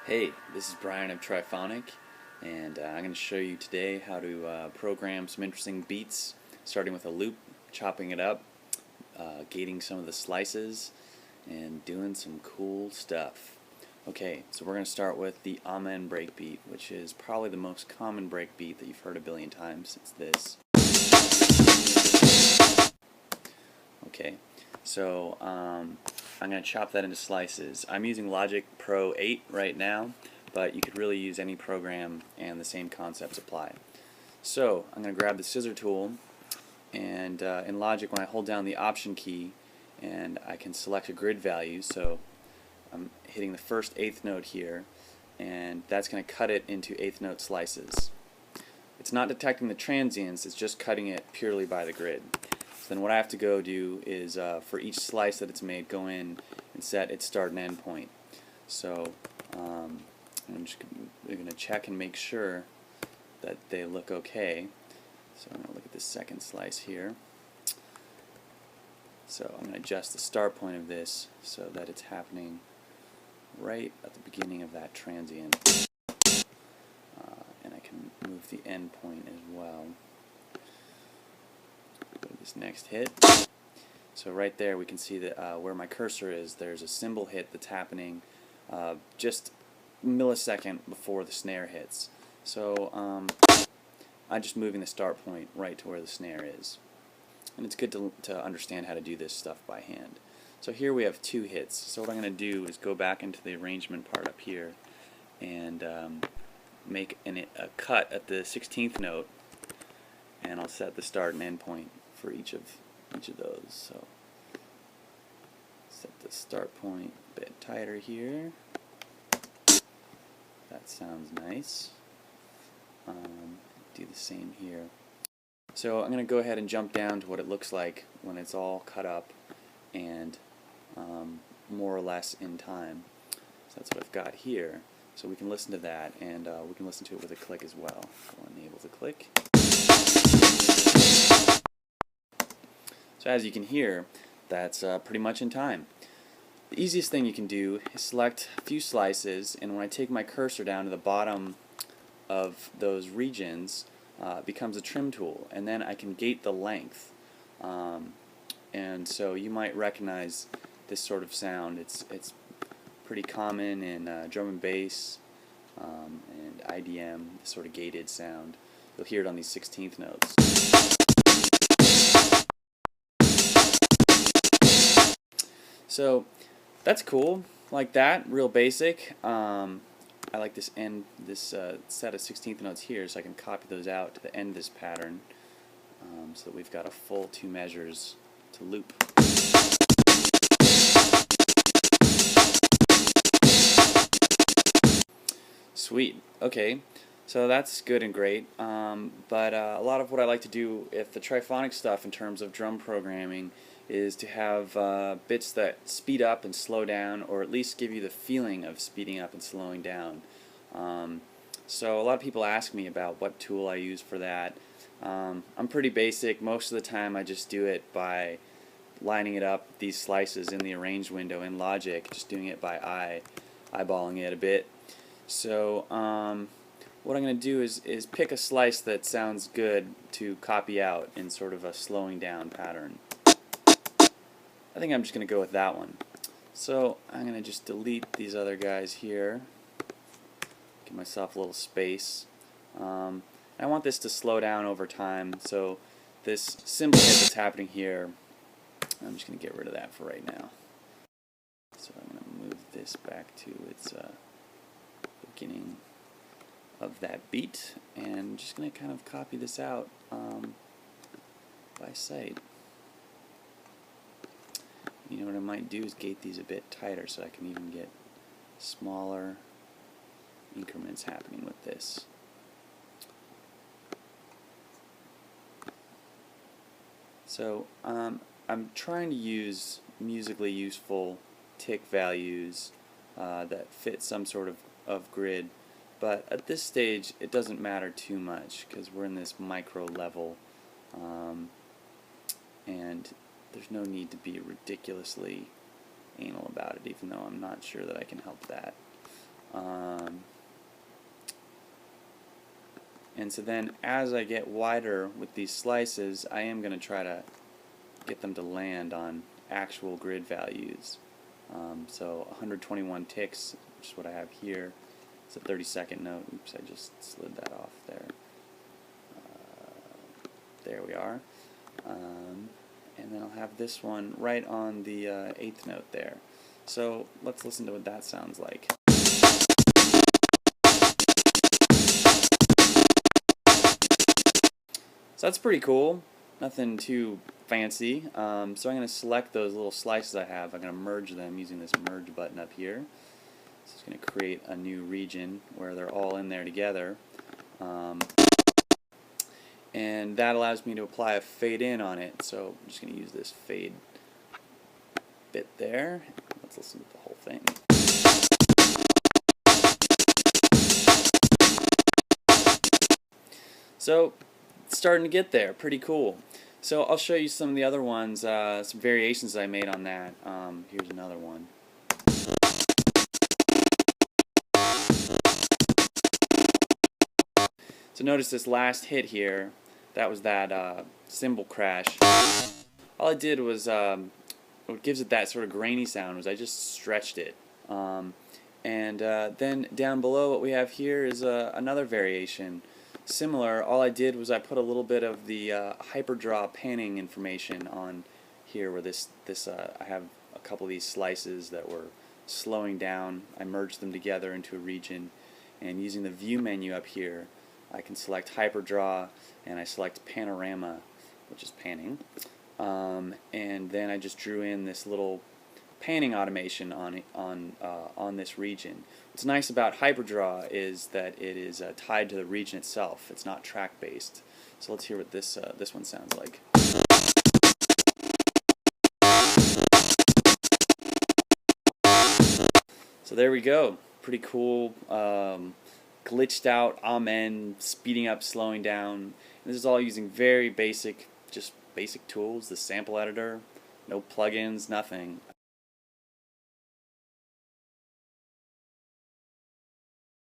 Hey, this is Brian of Trifonic, and I'm going to show you today how to program some interesting beats, starting with a loop, chopping it up, gating some of the slices, and doing some cool stuff. Okay, so we're going to start with the Amen breakbeat, which is probably the most common breakbeat that you've heard a billion times. It's this. Okay, so I'm going to chop that into slices. I'm using Logic Pro 8 right now, but you could really use any program and the same concepts apply. So I'm going to grab the scissor tool, and in Logic, when I hold down the Option key, and I can select a grid value, so I'm hitting the first eighth note here, and that's going to cut it into eighth note slices. It's not detecting the transients, it's just cutting it purely by the grid. So then what I have to go do is, for each slice that it's made, go in and set its start and end point. So I'm just going to check and make sure that they look okay. So I'm going to look at this second slice here. So I'm going to adjust the start point of this so that it's happening right at the beginning of that transient. And I can move the end point as well. Go to this next hit. So right there we can see that where my cursor is, there's a cymbal hit that's happening just a millisecond before the snare hits. So I'm just moving the start point right to where the snare is. And it's good to understand how to do this stuff by hand. So here we have two hits. So what I'm going to do is go back into the arrangement part up here and make a cut at the 16th note, and I'll set the start and end point for each of those. So set the start point a bit tighter here. That sounds nice. Do the same here. So I'm going to go ahead and jump down to what it looks like when it's all cut up and more or less in time. So that's what I've got here. So we can listen to that, and we can listen to it with a click as well. So I'll enable the click. So as you can hear, that's pretty much in time. The easiest thing you can do is select a few slices, and when I take my cursor down to the bottom of those regions, it becomes a trim tool, and then I can gate the length. And so you might recognize this sort of sound. It's pretty common in drum and bass and IDM, this sort of gated sound. You'll hear it on these 16th notes. So that's cool, like that, real basic. I like this set of 16th notes here, so I can copy those out to the end of this pattern, so that we've got a full 2 measures to loop. Sweet. Okay, so that's good and great, but a lot of what I like to do with the Trifonic stuff in terms of drum programming is to have bits that speed up and slow down, or at least give you the feeling of speeding up and slowing down. So a lot of people ask me about what tool I use for that. I'm pretty basic. Most of the time I just do it by lining it up, these slices in the arrange window in Logic, just doing it by eyeballing it a bit. So what I'm going to do is pick a slice that sounds good to copy out in sort of a slowing down pattern. I think I'm just going to go with that one. So I'm going to just delete these other guys here, give myself a little space. I want this to slow down over time, so this cymbal hit that's happening here, I'm just going to get rid of that for right now. So I'm going to move this back to its beginning of that beat, and I'm just going to kind of copy this out by sight. You know what I might do is gate these a bit tighter so I can even get smaller increments happening with this. So I'm trying to use musically useful tick values that fit some sort of grid, but at this stage it doesn't matter too much because we're in this micro level, and there's no need to be ridiculously anal about it, even though I'm not sure that I can help that. And so then as I get wider with these slices, I am going to try to get them to land on actual grid values. So 121 ticks, which is what I have here. It's a 30-second note. Oops, I just slid that off there. There we are. And then I'll have this one right on the 8th note there. So let's listen to what that sounds like. So that's pretty cool. Nothing too fancy. So I'm going to select those little slices I have. I'm going to merge them using this merge button up here. So it's going to create a new region where they're all in there together. And that allows me to apply a fade in on it. So I'm just going to use this fade bit there. Let's listen to the whole thing. So it's starting to get there. Pretty cool. So I'll show you some of the other ones, some variations I made on that. Here's another one. So notice this last hit here, that was that cymbal crash. All I did was, what gives it that sort of grainy sound was I just stretched it. And then down below what we have here is another variation. Similar, all I did was I put a little bit of the hyperdraw panning information on here where I have a couple of these slices that were slowing down. I merged them together into a region, and using the view menu up here I can select hyperdraw and I select panorama, which is panning, and then I just drew in this little panning automation on this region. What's nice about hyperdraw is that it is tied to the region itself. It's not track based. So let's hear what this one sounds like. So there we go. Pretty cool. Glitched out amen, speeding up, slowing down. And this is all using very basic, just basic tools. The sample editor, no plugins, nothing.